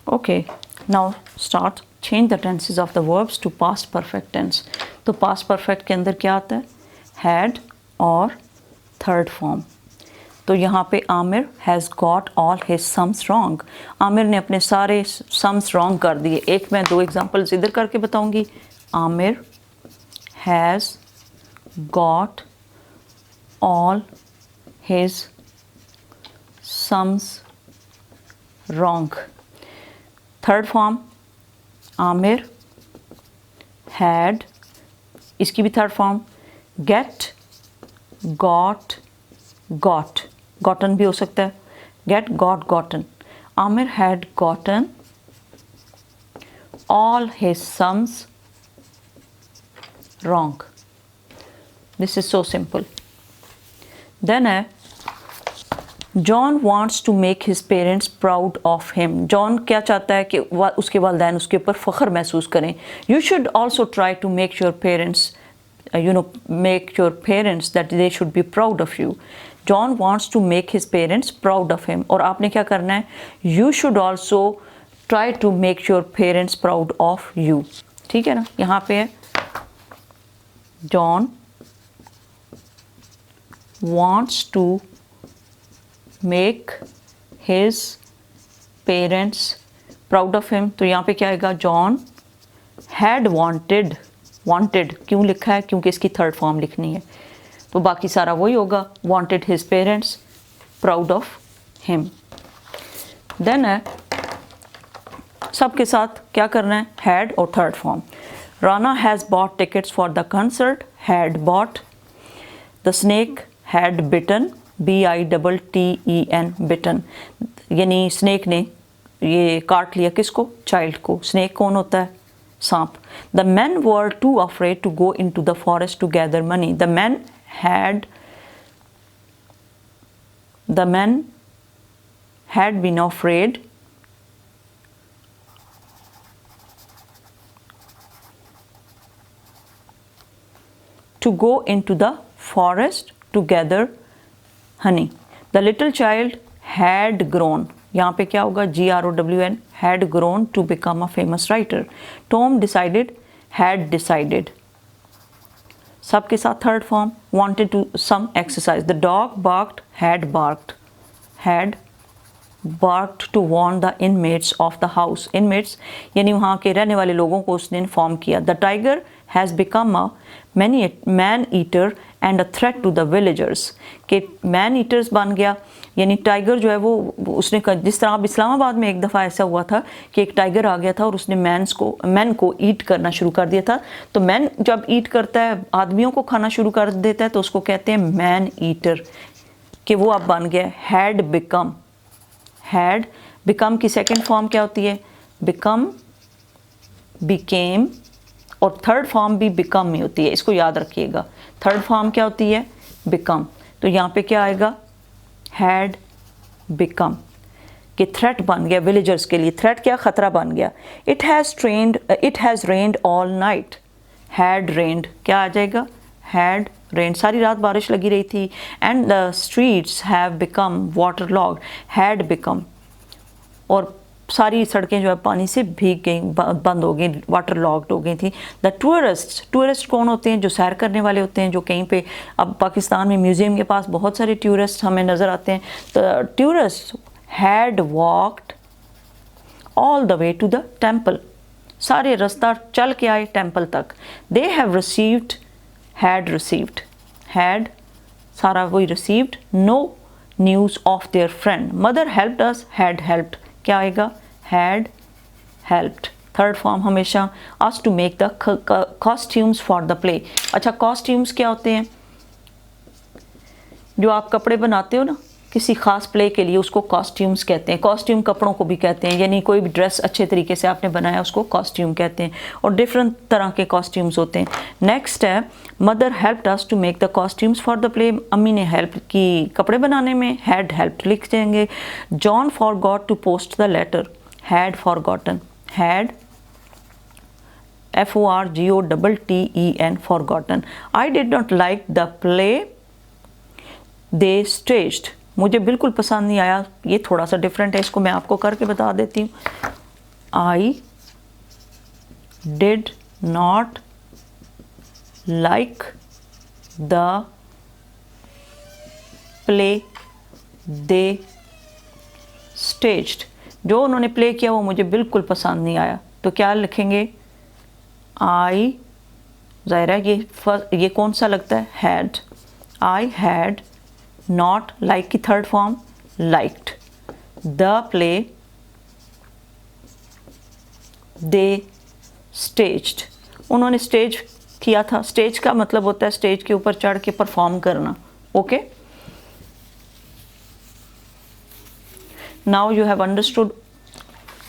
Okay, now start change the tenses of the verbs to past perfect tense. तो past perfect के अंदर क्या आता है? हैड और थर्ड फॉर्म। तो यहाँ पे Aamir has got all his sums wrong. Aamir ने अपने सारे सम्स रॉन्ग कर दिए। एक मैं दो एग्जांपल्स इधर करके बताऊंगी। Aamir has got all his sums wrong. Third form, Aamir had, इसकी भी third form get, got, got, gotten भी हो सकता है। Get, got, gotten. Aamir had gotten all his sums wrong. This is so simple. Then है John wants to make his parents proud of him. John क्या चाहता है कि उसके वालिदैन उसके ऊपर फ़ख्र महसूस करें। You should also try to make your parents make your parents that they should be proud of you. John wants to make his parents proud of him. और आपने क्या करना है? You should also try to make your parents proud of you. ठीक है ना? यहाँ पे है John wants to make his parents proud of him. तो यहाँ पे क्या आएगा? John had wanted, wanted क्यों लिखा है? क्योंकि इसकी थर्ड फॉर्म लिखनी है। तो बाकी सारा वही होगा, wanted his parents proud of him. Then है सबके साथ क्या करना है? had और third form. Rana has bought tickets for the concert, had bought. The snake had bitten, B-I-T-T-E-N, bitten, यानी स्नेक ने ये काट लिया किसको? चाइल्ड को। स्नेक कौन होता है? सांप। The men were too afraid to go into the forest to gather money. The men had been afraid to go into the forest to gather honey. The little child had grown. यहाँ पे क्या होगा? GROWN, had grown to become a famous writer. Tom decided, had decided. सबके साथ third form, wanted to some exercise. The dog barked, had barked to warn the inmates of the house. Inmates यानी वहाँ के रहने वाले लोगों को उसने इन्फॉर्म किया. The tiger has become a man eater and a threat to the villagers. कि man eaters बन गया, यानी टाइगर जो है वो उसने, जिस तरह अब इस्लामाबाद में एक दफ़ा ऐसा हुआ था कि एक टाइगर आ गया था और उसने मैन को ईट करना शुरू कर दिया था। तो मैन जब ईट करता है, आदमियों को खाना शुरू कर देता है, तो उसको कहते हैं मैन ईटर, कि वो अब बन गया हैड बिकम। हैड बिकम की सेकंड फॉर्म क्या होती है? बिकम, बिकेम, और थर्ड फॉर्म भी बिकम में होती है। इसको याद रखिएगा, थर्ड फॉर्म क्या होती है? बिकम। तो यहाँ पे क्या आएगा? हैड बिकम, कि थ्रेट बन गया विलेजर्स के लिए। थ्रेट क्या? खतरा बन गया। It has rained all night. Had rained क्या आ जाएगा? हैड रेन्ड, सारी रात बारिश लगी रही थी। And the streets have become water logged, had become, और सारी सड़कें जो है पानी से भीग गई, बंद हो गई, वाटर लॉक्ड हो गई थी। द टूरिस्ट कौन होते हैं? जो सैर करने वाले होते हैं, जो कहीं पे, अब पाकिस्तान में म्यूज़ियम के पास बहुत सारे टूरिस्ट हमें नज़र आते हैं। तो tourist had walked all the way to the temple, सारे रास्ता चल के आए टेम्पल तक। They have received, had received, had सारा वही received, no news of their friend. Mother helped us, had helped, क्या आएगा? Had helped. थर्ड फॉर्म हमेशा us to make the costumes for the play. अच्छा, कॉस्ट्यूम्स क्या होते हैं? जो आप कपड़े बनाते हो ना किसी ख़ास प्ले के लिए, उसको कॉस्ट्यूम्स कहते हैं। कॉस्ट्यूम कपड़ों को भी कहते हैं, यानी कोई भी ड्रेस अच्छे तरीके से आपने बनाया उसको कॉस्ट्यूम कहते हैं, और डिफरेंट तरह के कॉस्ट्यूम्स होते हैं। नेक्स्ट है mother helped us to make the costumes for the play. अम्मी ने हेल्प की कपड़े बनाने में, हैड हेल्प्ड लिख देंगे। John forgot to post the letter, had forgotten, had FORGOTTEN, forgotten. I did not like the play they staged. मुझे बिल्कुल पसंद नहीं आया। ये थोड़ा सा डिफरेंट है, इसको मैं आपको करके बता देती हूँ। I did not like the play they staged. जो उन्होंने प्ले किया वो मुझे बिल्कुल पसंद नहीं आया. तो क्या लिखेंगे? I, ज़ाहिर है ये कौन सा लगता है? had. I had not, like की third form, liked the play they staged. उन्होंने स्टेज किया था. स्टेज का मतलब होता है स्टेज के ऊपर चढ़ के परफॉर्म करना. Okay, now you have understood,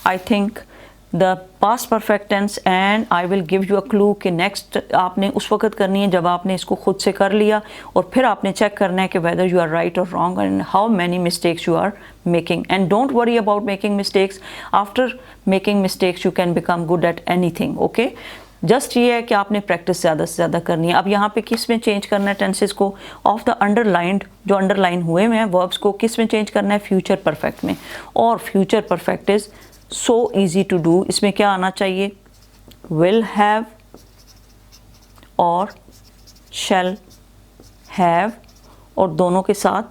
I think, the past perfect tense, and I will give you a clue कि next आपने उस वक्त करनी है जब आपने इसको खुद से कर लिया और फिर आपने चेक करना है कि whether you are right or wrong and how many mistakes you are making. And don't worry about making mistakes. After making mistakes you can become good at anything. Okay, just ये है कि आपने practice ज़्यादा से ज़्यादा करनी है. अब यहाँ पे किस में चेंज करना है टेंसेस को? ऑफ द अंडरलाइंड, जो अंडरलाइन हुए हुए हैं वर्ब्स को किस में चेंज करना है? फ्यूचर परफेक्ट में. और future perfect is so easy to do. इसमें क्या आना चाहिए? विल हैव और शैल हैव, और दोनों के साथ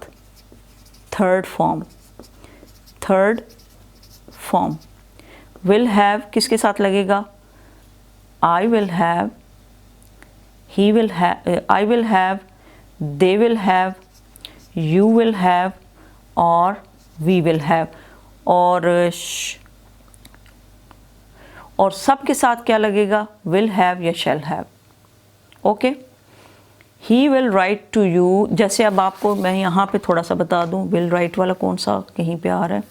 थर्ड फॉर्म. विल हैव किसके साथ लगेगा? I will have, he will have, I will have, they will have, you will have और we will have. और सब के साथ क्या लगेगा? will have या shall have. Okay, he will write to you. जैसे अब आपको मैं यहाँ पे थोड़ा सा बता दूँ, will write वाला कौन सा कहीं पे आ रहा है?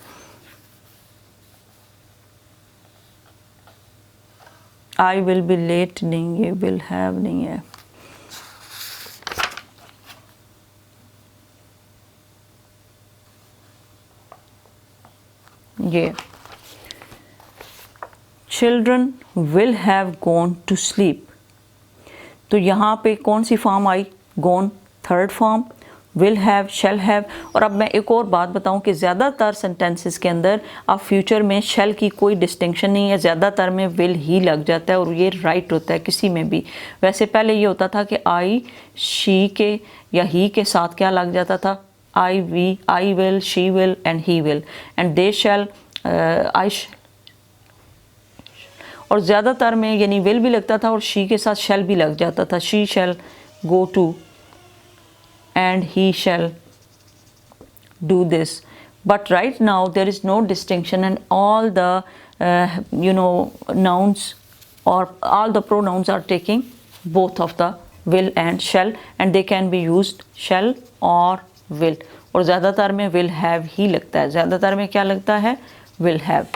I will be late नहीं, ये will have नहीं है. ये children will have gone to sleep. तो यहाँ पे कौन सी फॉर्म आई? gone, third form, will have, shall have. और अब मैं एक और बात बताऊं कि ज़्यादातर सेंटेंसेस के अंदर अब फ्यूचर में shall की कोई डिस्टिंक्शन नहीं है. ज़्यादातर में will ही लग जाता है और ये राइट होता है किसी में भी. वैसे पहले ये होता था कि I, she के या he के साथ क्या लग जाता था? I, we, I will, she will and he will and they shall, I shall. और ज़्यादातर में यानी will भी लगता था और she के साथ shall भी लग जाता था. She shall go to and he shall do this. But right now there is no distinction and all the nouns or all the pronouns are taking both of the will and shall and they can be used shall or will. और ज़्यादातर में will have ही लगता है. ज़्यादातर में क्या लगता है? will have.